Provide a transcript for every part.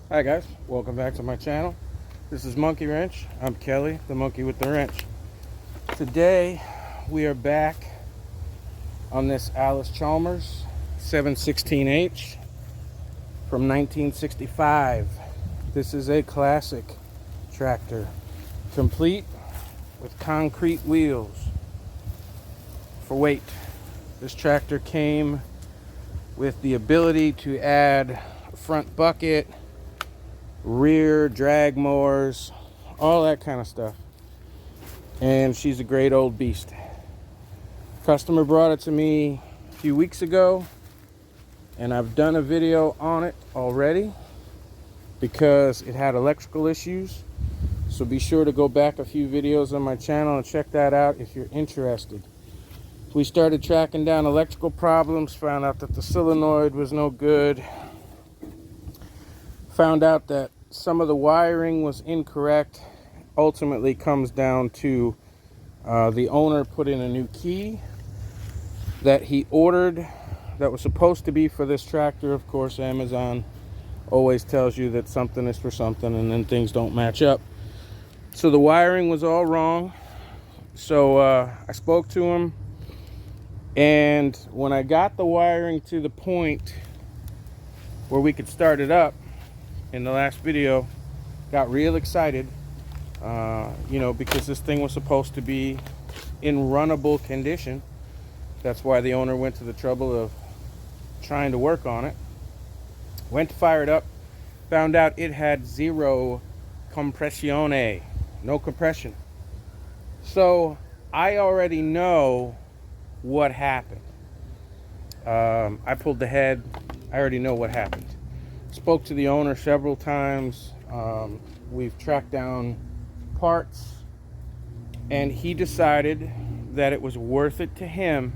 Hi guys, welcome back to my channel. This is Monkey Wrench. I'm Kelly, the monkey with the wrench. Today we are back on this Allis Chalmers 716H from 1965. This is a classic tractor, complete with concrete wheels for weight. This tractor came with the ability to add a front bucket, rear drag mowers, all that kind of stuff, and she's a great old beast. Customer brought it to me a few weeks ago, and I've done a video on it already because it had electrical issues. So be sure to go back a few videos on my channel and check that out if you're interested. We started tracking down electrical problems, found out that the solenoid was no good, found out that some of the wiring was incorrect. Ultimately comes down to the owner put in a new key that he ordered that was supposed to be for this tractor. Of course, Amazon always tells you that something is for something and then things don't match up. So the wiring was all wrong. So I spoke to him, and when I got the wiring to the point where we could start it up, in the last video, got real excited, because this thing was supposed to be in runnable condition. That's why the owner went to the trouble of trying to work on it. Went to fire it up, found out it had zero compressione, no compression. So I already know what happened. I pulled the head. I already know what happened. Spoke to the owner several times. We've tracked down parts, and he decided that it was worth it to him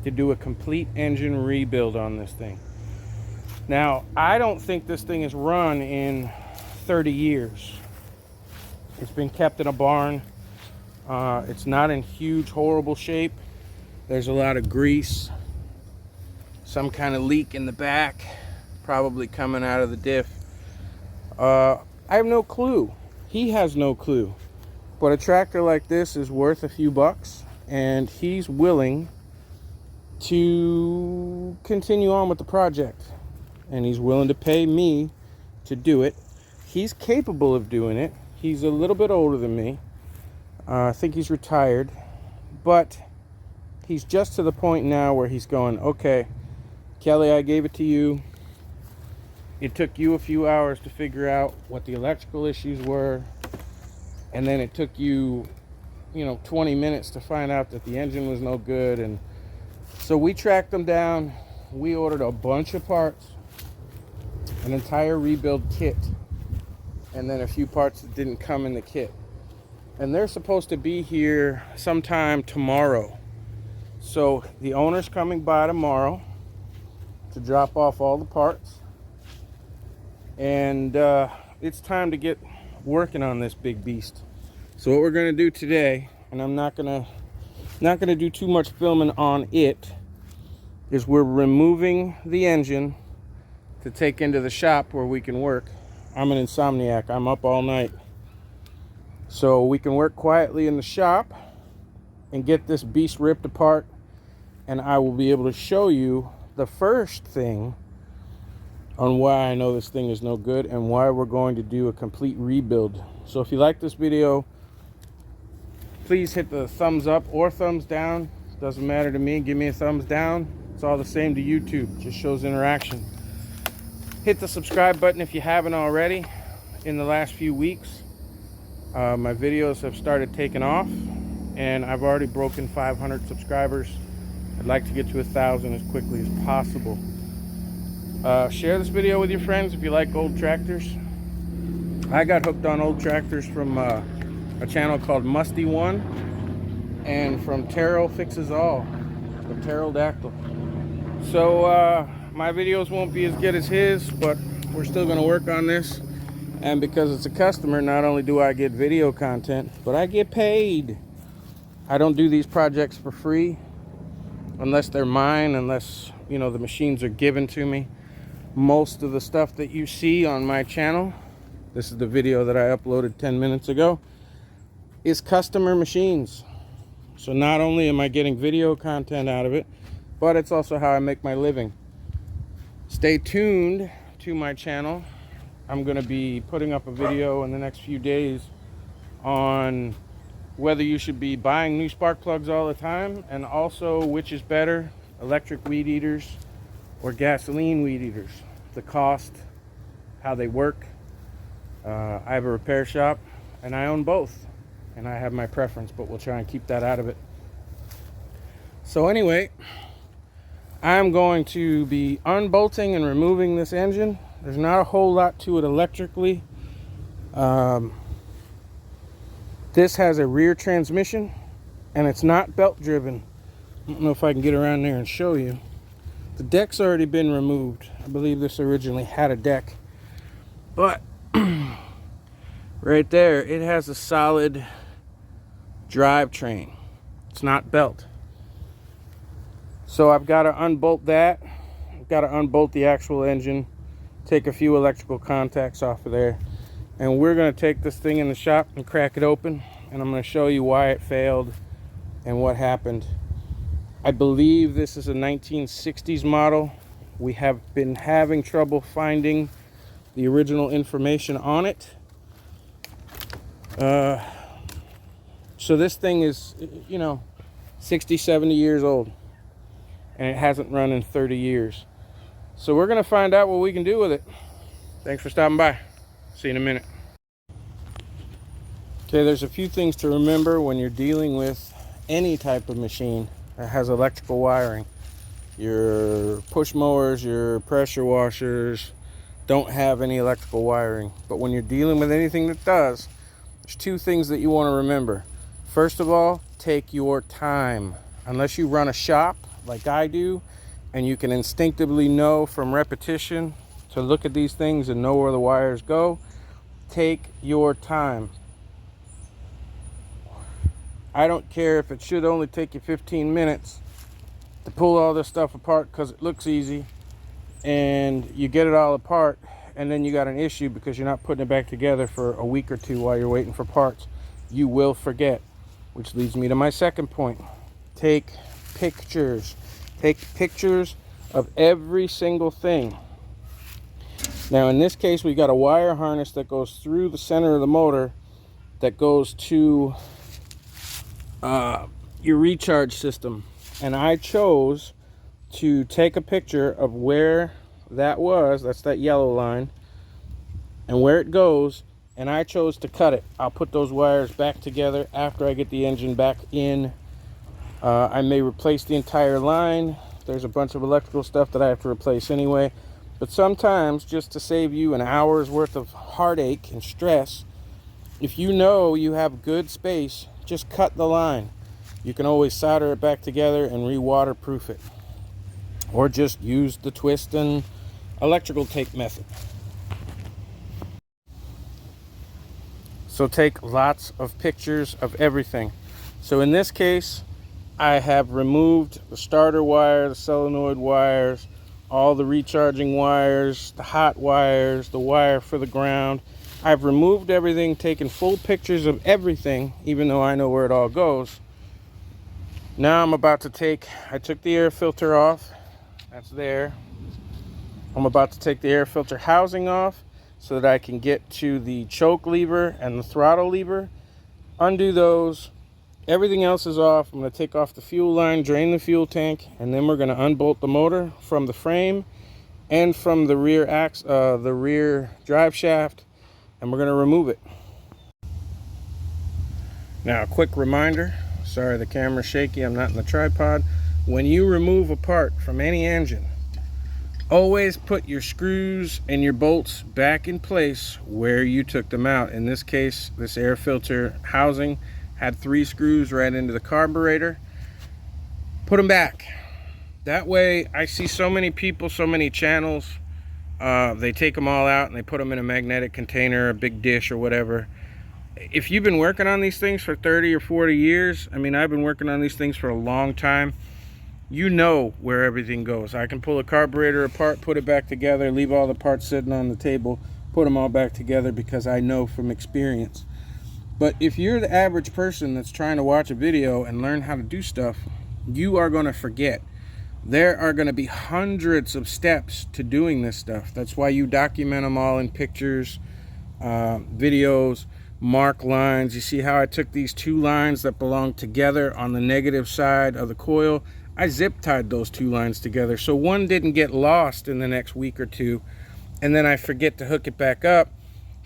to do a complete engine rebuild on this thing. Now, I don't think this thing is run in 30 years. It's been kept in a barn. It's not in huge, horrible shape. There's a lot of grease, some kind of leak in the back, probably coming out of the diff. I have no clue. He has no clue. But a tractor like this is worth a few bucks, and he's willing to continue on with the project. And he's willing to pay me to do it. He's capable of doing it. He's a little bit older than me. I think he's retired. But he's just to the point now where he's going, okay, Kelly, I gave it to you. It took you a few hours to figure out what the electrical issues were, and then it took you 20 minutes to find out that the engine was no good. And so we tracked them down. We ordered a bunch of parts, an entire rebuild kit, and then a few parts that didn't come in the kit, and they're supposed to be here sometime tomorrow. So the owner's coming by tomorrow to drop off all the parts. And it's time to get working on this big beast. So what we're going to do today, and I'm not going to do too much filming on it, is we're removing the engine to take into the shop where we can work. I'm an insomniac. I'm up all night. So we can work quietly in the shop and get this beast ripped apart, and I will be able to show you the first thing on why I know this thing is no good and why we're going to do a complete rebuild. So if you like this video, please hit the thumbs up or thumbs down. Doesn't matter to me. Give me a thumbs down. It's all the same to YouTube. Just shows interaction. Hit the subscribe button if you haven't already. In the last few weeks, my videos have started taking off, and I've already broken 500 subscribers. I'd like to get to 1,000 as quickly as possible. Share this video with your friends if you like old tractors. I got hooked on old tractors from a channel called Musty One, and from Terrell Fixes All, the pterodactyl. So my videos won't be as good as his, but we're still going to work on this. And because it's a customer, not only do I get video content, but I get paid. I don't do these projects for free unless they're mine, unless the machines are given to me. most of the stuff that you see on my channel, this is the video that I uploaded 10 minutes ago, is customer machines. So not only am I getting video content out of it, but it's also how I make my living. Stay tuned to my channel. I'm going to be putting up a video in the next few days on whether you should be buying new spark plugs all the time, and also which is better, electric weed eaters or gasoline weed eaters, the cost, how they work. I have a repair shop and I own both, and I have my preference, but we'll try and keep that out of it. So anyway, I'm going to be unbolting and removing this engine. There's not a whole lot to it electrically. This has a rear transmission and it's not belt driven. I don't know if I can get around there and show you. The deck's already been removed. I believe this originally had a deck, but right there it has a solid drivetrain. It's not belt. So I've got to unbolt that. I've got to unbolt the actual engine, take a few electrical contacts off of there, and we're going to take this thing in the shop and crack it open, and I'm going to show you why it failed and what happened. I believe this is a 1960s model. We have been having trouble finding the original information on it. So this thing is, 60, 70 years old, and it hasn't run in 30 years. So we're going to find out what we can do with it. Thanks for stopping by. See you in a minute. Okay, there's a few things to remember when you're dealing with any type of machine that has electrical wiring. Your push mowers, your pressure washers don't have any electrical wiring. But when you're dealing with anything that does, there's two things that you want to remember. First of all, take your time. Unless you run a shop like I do, and you can instinctively know from repetition to look at these things and know where the wires go, take your time. I don't care if it should only take you 15 minutes to pull all this stuff apart because it looks easy, and you get it all apart and then you got an issue because you're not putting it back together for a week or two while you're waiting for parts. You will forget, which leads me to my second point. Take pictures. Take pictures of every single thing. Now in this case, we got a wire harness that goes through the center of the motor that goes to your recharge system, and I chose to take a picture of where that was. That's that yellow line, and where it goes, and I chose to cut it. I'll put those wires back together after I get the engine back in. I may replace the entire line. There's a bunch of electrical stuff that I have to replace anyway, but sometimes, just to save you an hour's worth of heartache and stress, if you know you have good space, just cut the line. You can always solder it back together and re-waterproof it, or just use the twist and electrical tape method. So take lots of pictures of everything. So in this case, I have removed the starter wire, the solenoid wires, all the recharging wires, the hot wires, the wire for the ground. I've removed everything, taken full pictures of everything, even though I know where it all goes. Now I'm about to I took the air filter off. That's there. I'm about to take the air filter housing off so that I can get to the choke lever and the throttle lever, undo those. Everything else is off. I'm going to take off the fuel line, drain the fuel tank, and then we're going to unbolt the motor from the frame and from the rear drive shaft, and we're going to remove it. Now, a quick reminder, sorry the camera's shaky, I'm not in the tripod. When you remove a part from any engine, always put your screws and your bolts back in place where you took them out. In this case, this air filter housing had 3 screws right into the carburetor. Put them back. That way, I see so many people, so many channels, they take them all out and they put them in a magnetic container, a big dish or whatever. If you've been working on these things for 30 or 40 years, I mean, I've been working on these things for a long time. you know where everything goes. I can pull a carburetor apart, put it back together, leave all the parts sitting on the table, put them all back together because I know from experience. But if you're the average person that's trying to watch a video and learn how to do stuff, you are going to forget. There are going to be hundreds of steps to doing this stuff. That's why you document them all in pictures, videos, mark lines. You see how I took these two lines that belong together on the negative side of the coil? I zip tied those two lines together so one didn't get lost in the next week or two, and then I forget to hook it back up,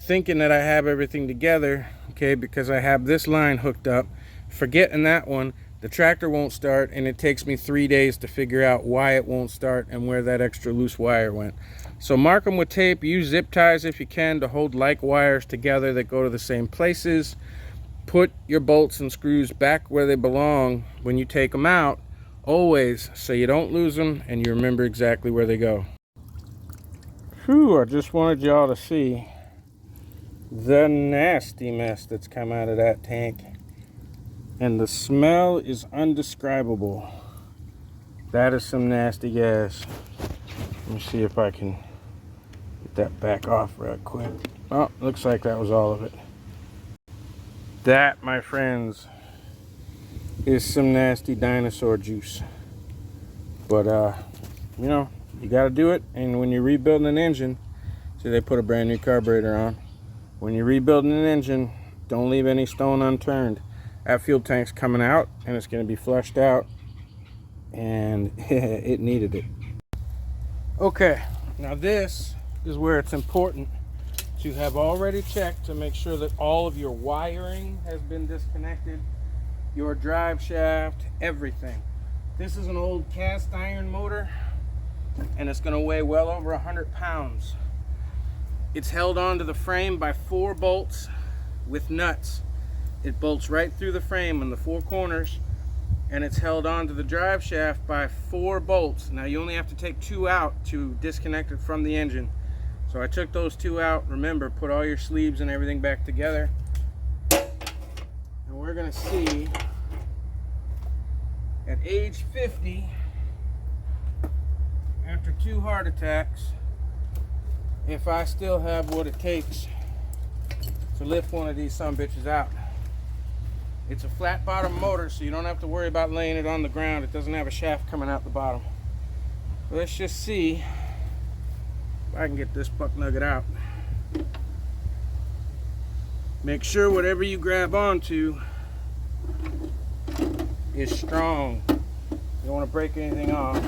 thinking that I have everything together, okay, because I have this line hooked up, forgetting that one, the tractor won't start, and it takes me 3 days to figure out why it won't start and where that extra loose wire went. So mark them with tape, use zip ties if you can to hold like wires together that go to the same places. Put your bolts and screws back where they belong when you take them out, always, so you don't lose them and you remember exactly where they go. Whew, I just wanted y'all to see the nasty mess that's come out of that tank. And the smell is undescribable. That is some nasty gas. Let me see if I can get that back off real quick. Oh, looks like that was all of it. That, my friends, is some nasty dinosaur juice. But, you know, you got to do it. And when you're rebuilding an engine, see, they put a brand new carburetor on. When you're rebuilding an engine, don't leave any stone unturned. That fuel tank's coming out and it's going to be flushed out, and it needed it. Okay, now this is where it's important to have already checked to make sure that all of your wiring has been disconnected, your drive shaft, everything. This is an old cast iron motor and it's going to weigh well over 100 pounds. It's held onto the frame by 4 bolts with nuts. It bolts right through the frame in the 4 corners, and it's held onto the drive shaft by 4 bolts. Now you only have to take 2 out to disconnect it from the engine. So I took those 2 out. Remember, put all your sleeves and everything back together. And we're gonna see at age 50, after 2 heart attacks, if I still have what it takes to lift one of these sumbitches out. It's a flat bottom motor, so you don't have to worry about laying it on the ground. It doesn't have a shaft coming out the bottom. Let's just see if I can get this buck nugget out. Make sure whatever you grab onto is strong. You don't want to break anything off.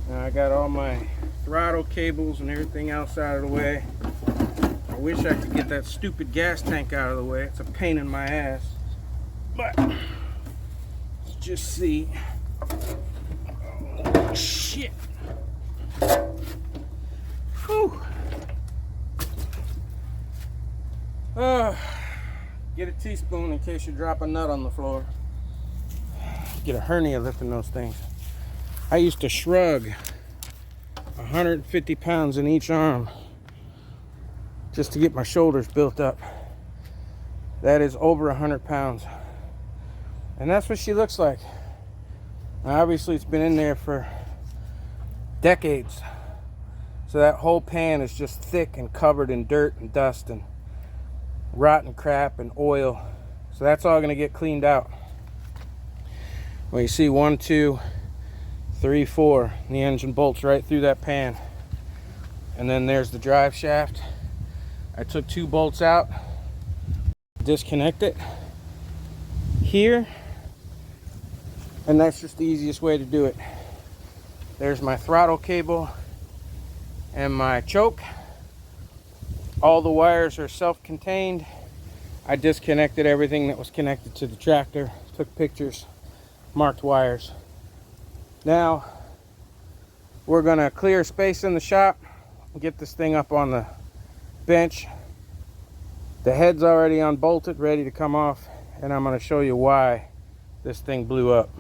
Now I got all my throttle cables and everything else out of the way. I wish I could get that stupid gas tank out of the way. It's a pain in my ass. But let's just see. Oh, shit. Whew. Get a teaspoon in case you drop a nut on the floor. Get a hernia lifting those things. I used to shrug 150 pounds in each arm just to get my shoulders built up. That is over 100 pounds. And that's what she looks like. Now, obviously it's been in there for decades. So that whole pan is just thick and covered in dirt and dust and rotten crap and oil. So that's all gonna get cleaned out. Well, you see 1, 2, 3, 4. The engine bolts right through that pan. And then there's the drive shaft. I took 2 bolts out, disconnect it here, and that's just the easiest way to do it. There's my throttle cable and my choke. All the wires are self-contained. I disconnected everything that was connected to the tractor, took pictures, marked wires. Now we're gonna clear space in the shop and get this thing up on the bench. The head's already unbolted, ready to come off, and I'm gonna show you why this thing blew up.